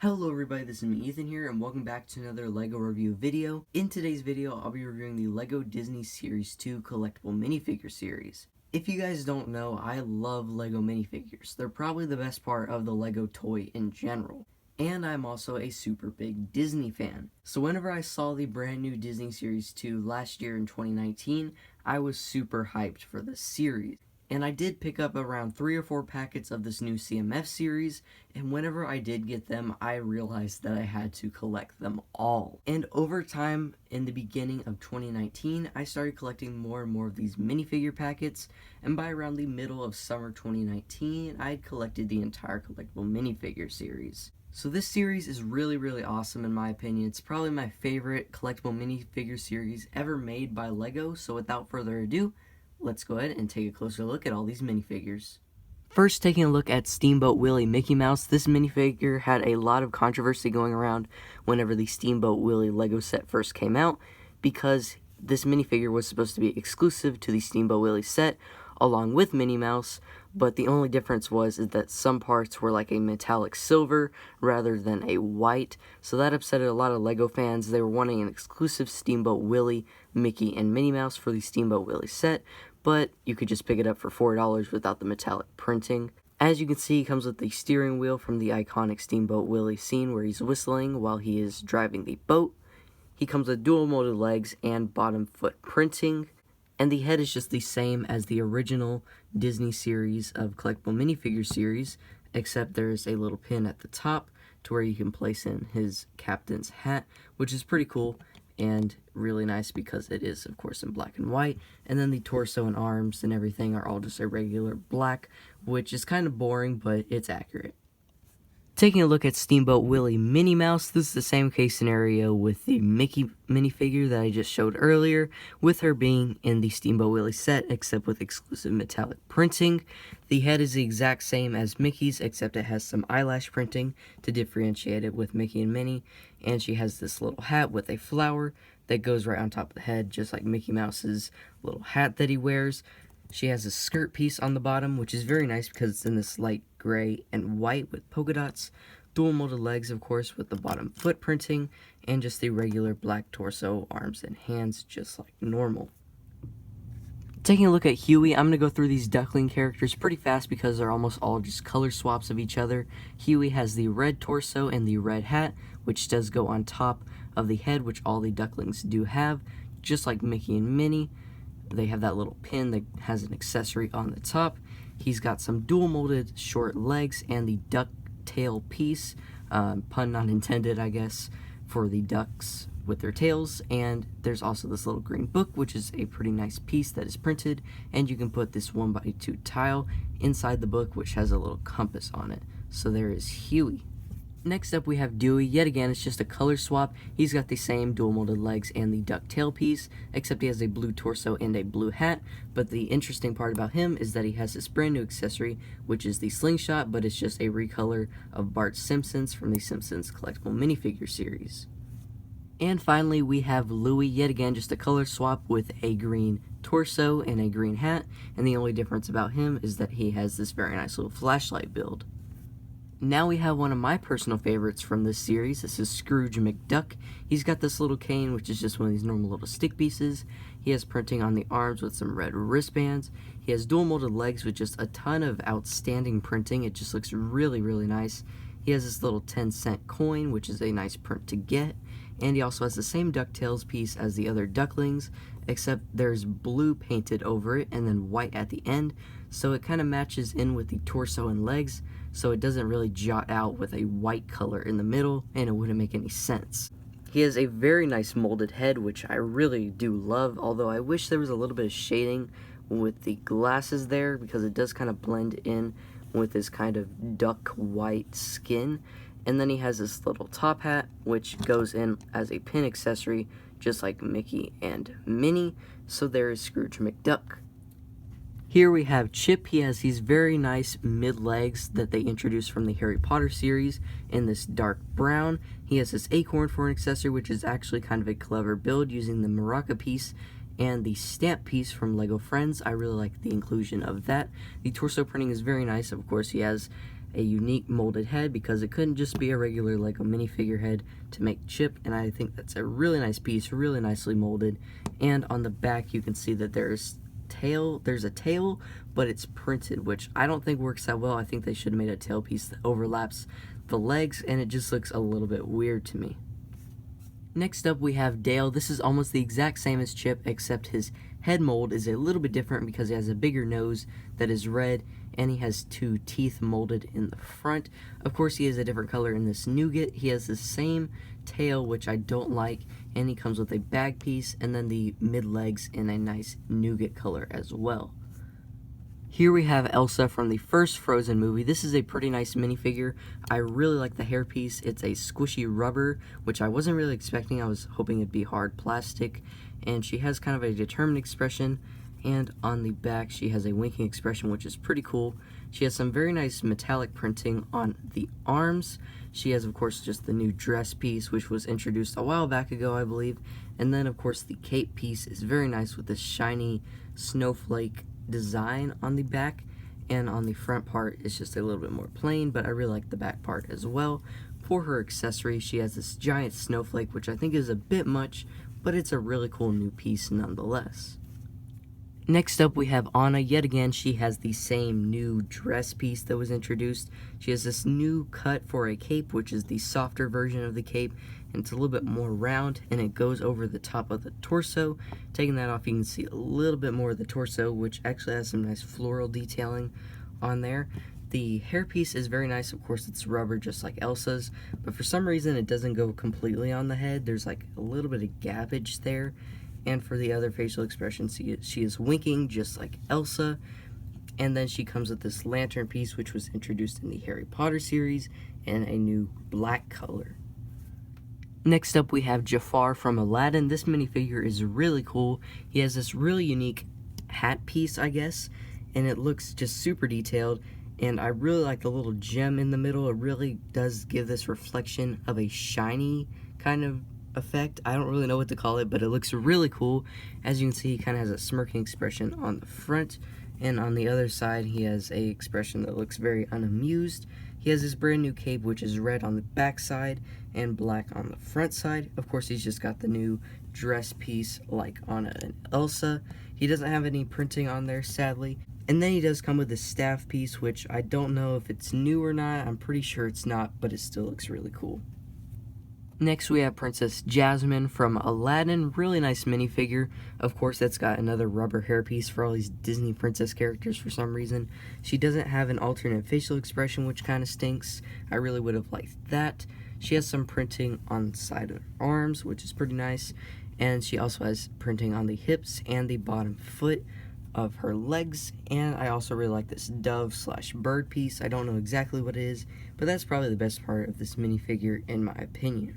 Hello everybody, this is me Ethan here, and welcome back to another LEGO review video. In today's video, I'll be reviewing the LEGO Disney Series 2 collectible minifigure series. If you guys don't know, I love LEGO minifigures. They're probably the best part of the LEGO toy in general. And I'm also a super big Disney fan. So whenever I saw the brand new Disney Series 2 last year in 2019, I was super hyped for the series. And I did pick up around 3 or 4 packets of this new CMF series, and whenever I did get them, I realized that I had to collect them all. And over time, in the beginning of 2019, I started collecting more and more of these minifigure packets, and by around the middle of summer 2019, I had collected the entire collectible minifigure series. So this series is really awesome in my opinion. It's probably my favorite collectible minifigure series ever made by LEGO, so without further ado, let's go ahead and take a closer look at all these minifigures. First, taking a look at Steamboat Willie Mickey Mouse, this minifigure had a lot of controversy going around whenever the Steamboat Willie LEGO set first came out, because this minifigure was supposed to be exclusive to the Steamboat Willie set, along with Minnie Mouse, but the only difference was that some parts were like a metallic silver rather than a white, so that upset a lot of LEGO fans. They were wanting an exclusive Steamboat Willie, Mickey, and Minnie Mouse for the Steamboat Willie set, but you could just pick it up for $4 without the metallic printing. As you can see, he comes with the steering wheel from the iconic Steamboat Willie scene where he's whistling while he is driving the boat. He comes with dual molded legs and bottom foot printing. And the head is just the same as the original Disney series of collectible minifigure series, except there's a little pin at the top to where you can place in his captain's hat, which is pretty cool and really nice because it is, of course, in black and white. And then the torso and arms and everything are all just a regular black, which is kind of boring, but it's accurate. Taking a look at Steamboat Willie Minnie Mouse, this is the same case scenario with the Mickey minifigure that I just showed earlier, with her being in the Steamboat Willie set, except with exclusive metallic printing. The head is the exact same as Mickey's, except it has some eyelash printing to differentiate it with Mickey and Minnie, and she has this little hat with a flower that goes right on top of the head, just like Mickey Mouse's little hat that he wears. She has a skirt piece on the bottom, which is very nice because it's in this light gray and white with polka dots. Dual molded legs, of course, with the bottom foot printing, and just the regular black torso, arms, and hands, just like normal. Taking a look at Huey, I'm going to go through these Duckling characters pretty fast because they're almost all just color swaps of each other. Huey has the red torso and the red hat, which does go on top of the head, which all the Ducklings do have, just like Mickey and Minnie. They have that little pin that has an accessory on the top. He's got some dual molded short legs and the duck tail piece, pun not intended, I guess, for the ducks with their tails. And there's also this little green book, which is a pretty nice piece that is printed, and you can put this 1x2 tile inside the book, which has a little compass on it. So there is Huey. Next up we have Dewey. Yet again, it's just a color swap. He's got the same dual molded legs and the duck tail piece, except he has a blue torso and a blue hat. But the interesting part about him is that he has this brand new accessory, which is the slingshot, but it's just a recolor of Bart Simpson's from the Simpsons collectible minifigure series. And finally, we have Louie. Yet again, just a color swap with a green torso and a green hat. And the only difference about him is that he has this very nice little flashlight build. Now we have one of my personal favorites from this series. This is Scrooge McDuck. He's got this little cane, which is just one of these normal little stick pieces. He has printing on the arms with some red wristbands. He has dual molded legs with just a ton of outstanding printing. It just looks really nice. He has this little 10-cent coin, which is a nice print to get. And he also has the same DuckTales piece as the other Ducklings, except there's blue painted over it and then white at the end. So it kind of matches in with the torso and legs, so it doesn't really jot out with a white color in the middle, and it wouldn't make any sense. He has a very nice molded head, which I really do love, although I wish there was a little bit of shading with the glasses there, because it does kind of blend in with his kind of duck white skin. And then he has this little top hat, which goes in as a pin accessory, just like Mickey and Minnie. So there is Scrooge McDuck. Here we have Chip. He has these very nice mid-legs that they introduced from the Harry Potter series in this dark brown. He has this acorn for an accessory, which is actually kind of a clever build using the maraca piece and the stamp piece from LEGO Friends. I really like the inclusion of that. The torso printing is very nice. Of course, he has a unique molded head because it couldn't just be a regular Lego minifigure head to make Chip, and I think that's a really nice piece, really nicely molded. And on the back you can see that there's a tail, but it's printed, which I don't think works that well. I think they should have made a tail piece that overlaps the legs, and it just looks a little bit weird to me. Next up we have Dale. This is almost the exact same as Chip, except his head mold is a little bit different because he has a bigger nose that is red, and he has 2 teeth molded in the front. Of course, he is a different color in this nougat. He has the same tail, which I don't like, and he comes with a bag piece and then the mid legs in a nice nougat color as well. Here we have Elsa from the first Frozone movie. This is a pretty nice minifigure. I really like the hairpiece. It's a squishy rubber, which I wasn't really expecting. I was hoping it'd be hard plastic. And she has kind of a determined expression. And on the back, she has a winking expression, which is pretty cool. She has some very nice metallic printing on the arms. She has, of course, just the new dress piece, which was introduced a while back ago, I believe. And then, of course, the cape piece is very nice with this shiny snowflake design on the back, and on the front part it's just a little bit more plain, but I really like the back part as well. For her accessory, she has this giant snowflake, which I think is a bit much, but it's a really cool new piece nonetheless. Next up we have Anna. Yet again, she has the same new dress piece that was introduced. She has this new cut for a cape, which is the softer version of the cape, and it's a little bit more round, and it goes over the top of the torso. Taking that off, you can see a little bit more of the torso, which actually has some nice floral detailing on there. The hairpiece is very nice. Of course, it's rubber just like Elsa's, but for some reason it doesn't go completely on the head. There's like a little bit of gappage there. And for the other facial expressions, she is winking just like Elsa. And then she comes with this lantern piece, which was introduced in the Harry Potter series, in a new black color. Next up we have Jafar from Aladdin. This minifigure is really cool. He has this really unique hat piece, I guess, and it looks just super detailed, and I really like the little gem in the middle. It really does give this reflection of a shiny kind of effect. I don't really know what to call it, but it looks really cool. As you can see, he kind of has a smirking expression on the front, and on the other side he has a expression that looks very unamused. He has this brand new cape, which is red on the back side and black on the front side. Of course, he's just got the new dress piece like Anna and Elsa. He doesn't have any printing on there, sadly. And then he does come with a staff piece, which I don't know if it's new or not. I'm pretty sure it's not, but it still looks really cool. Next we have Princess Jasmine from Aladdin. Really nice minifigure. Of course, that's got another rubber hairpiece for all these Disney princess characters for some reason. She doesn't have an alternate facial expression, which kind of stinks. I really would have liked that. She has some printing on the side of her arms, which is pretty nice. And she also has printing on the hips and the bottom foot of her legs. And I also really like this dove/bird piece. I don't know exactly what it is, but that's probably the best part of this minifigure in my opinion.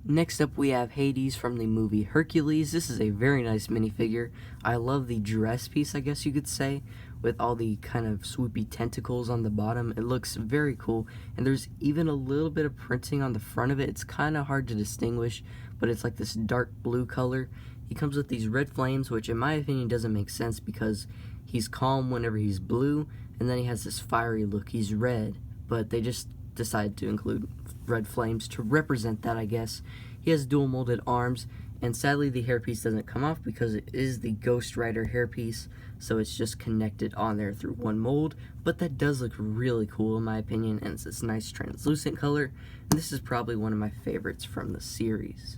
Next up we have Hades from the movie Hercules. This is a very nice minifigure. I love the dress piece, I guess you could say, with all the kind of swoopy tentacles on the bottom. It looks very cool, and there's even a little bit of printing on the front of it. It's kind of hard to distinguish, but it's like this dark blue color. He comes with these red flames, which in my opinion doesn't make sense because he's calm whenever he's blue, and then he has this fiery look. He's red, but they just decided to include red flames to represent that, I guess. He has dual molded arms, and sadly the hairpiece doesn't come off because it is the Ghost Rider hairpiece, so it's just connected on there through one mold. But that does look really cool in my opinion, and it's this nice translucent color, and this is probably one of my favorites from the series.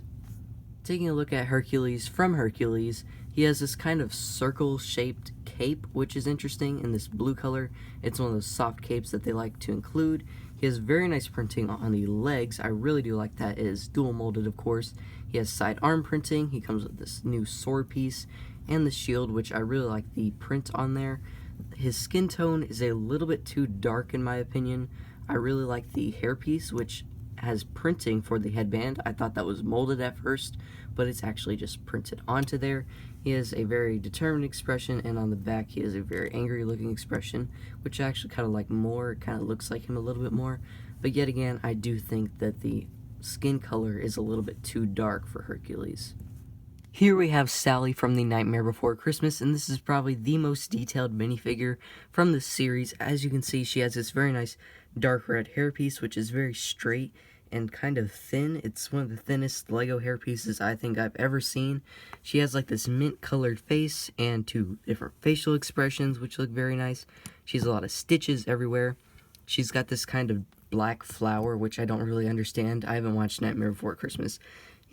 Taking a look at Hercules from Hercules, he has this kind of circle-shaped cape, which is interesting in this blue color. It's one of those soft capes that they like to include. He has very nice printing on the legs. I really do like that. It is dual molded, of course. He has side arm printing. He comes with this new sword piece and the shield, which I really like the print on there. His skin tone is a little bit too dark in my opinion. I really like the hairpiece, which has printing for the headband. I thought that was molded at first, but it's actually just printed onto there. He has a very determined expression, and on the back he has a very angry looking expression, which I actually kind of like more. It kind of looks like him a little bit more, but yet again I do think that the skin color is a little bit too dark for Hercules. Here we have Sally from The Nightmare Before Christmas, and this is probably the most detailed minifigure from this series. As you can see, she has this very nice dark red hairpiece, which is very straight and kind of thin. It's one of the thinnest Lego hairpieces I think I've ever seen. She has like this mint-colored face and two different facial expressions, which look very nice. She has a lot of stitches everywhere. She's got this kind of black flower, which I don't really understand. I haven't watched Nightmare Before Christmas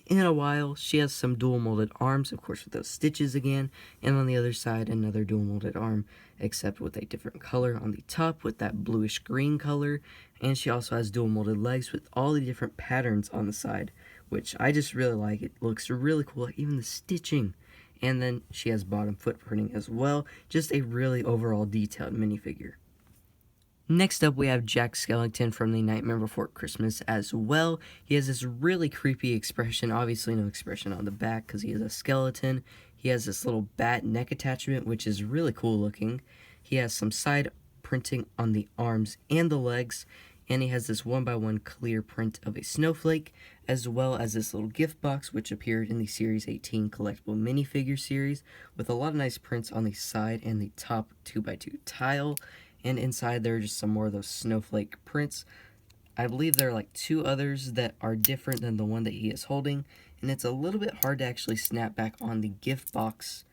in a while. She has some dual molded arms, of course, with those stitches again, and on the other side another dual molded arm, except with a different color on the top with that bluish green color. And she also has dual molded legs with all the different patterns on the side, which I just really like. It looks really cool, even the stitching. And then she has bottom foot printing as well. Just a really overall detailed minifigure. Next up, we have Jack Skellington from The Nightmare Before Christmas as well. He has this really creepy expression, obviously no expression on the back because he is a skeleton. He has this little bat neck attachment, which is really cool looking. He has some side printing on the arms and the legs, and he has this 1x1 clear print of a snowflake, as well as this little gift box, which appeared in the Series 18 collectible minifigure series, with a lot of nice prints on the side and the top 2x2 tile. And inside there are just some more of those snowflake prints. I believe there are like two others that are different than the one that he is holding. And it's a little bit hard to actually snap back on the gift box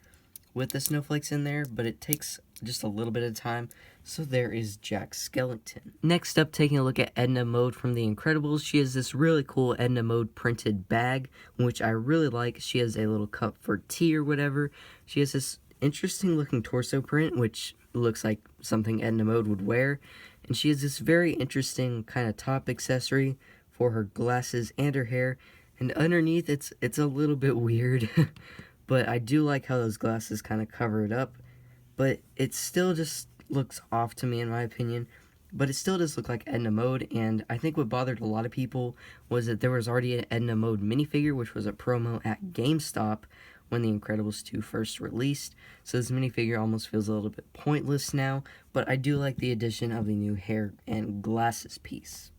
with the snowflakes in there, but it takes just a little bit of time. So there is Jack Skellington. Next up, taking a look at Edna Mode from The Incredibles. She has this really cool Edna Mode printed bag, which I really like. She has a little cup for tea or whatever. She has this interesting looking torso print, which looks like something Edna Mode would wear, and she has this very interesting kind of top accessory for her glasses and her hair, and underneath it's a little bit weird, but I do like how those glasses kind of cover it up, but it still just looks off to me in my opinion. But it still does look like Edna Mode, and I think what bothered a lot of people was that there was already an Edna Mode minifigure, which was a promo at GameStop when The Incredibles 2 first released, so this minifigure almost feels a little bit pointless now, but I do like the addition of the new hair and glasses piece.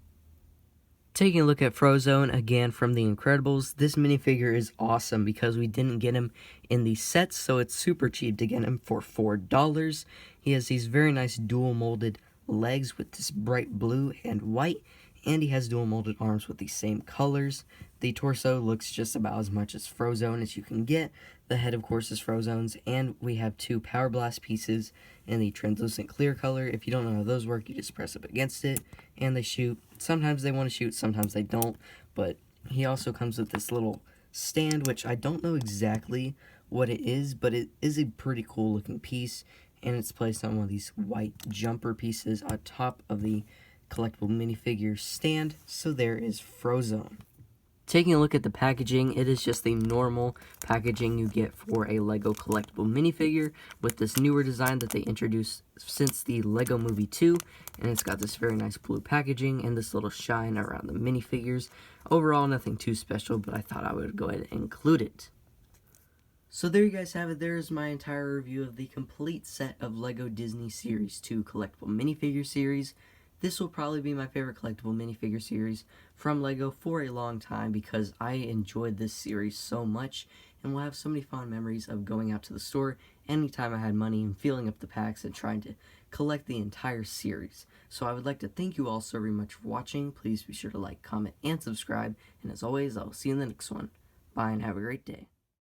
Taking a look at Frozone, again from The Incredibles, this minifigure is awesome because we didn't get him in the sets, so it's super cheap to get him for $4. He has these very nice dual molded legs with this bright blue and white, and he has dual molded arms with the same colors. The torso looks just about as much as Frozone as you can get. The head, of course, is Frozone's, and we have two Power Blast pieces in the translucent clear color. If you don't know how those work, you just press up against it, and they shoot. Sometimes they want to shoot, sometimes they don't, but he also comes with this little stand, which I don't know exactly what it is, but it is a pretty cool looking piece, and it's placed on one of these white jumper pieces on top of the collectible minifigure stand. So there is Frozone. Taking a look at the packaging, it is just the normal packaging you get for a Lego collectible minifigure with this newer design that they introduced since the Lego Movie 2, and it's got this very nice blue packaging and this little shine around the minifigures. Overall, nothing too special, but I thought I would go ahead and include it. So there you guys have it. There is my entire review of the complete set of Lego Disney Series 2 collectible minifigure series. This will probably be my favorite collectible minifigure series from LEGO for a long time because I enjoyed this series so much and will have so many fond memories of going out to the store anytime I had money and filling up the packs and trying to collect the entire series. So I would like to thank you all so very much for watching. Please be sure to like, comment, and subscribe. And as always, I will see you in the next one. Bye and have a great day.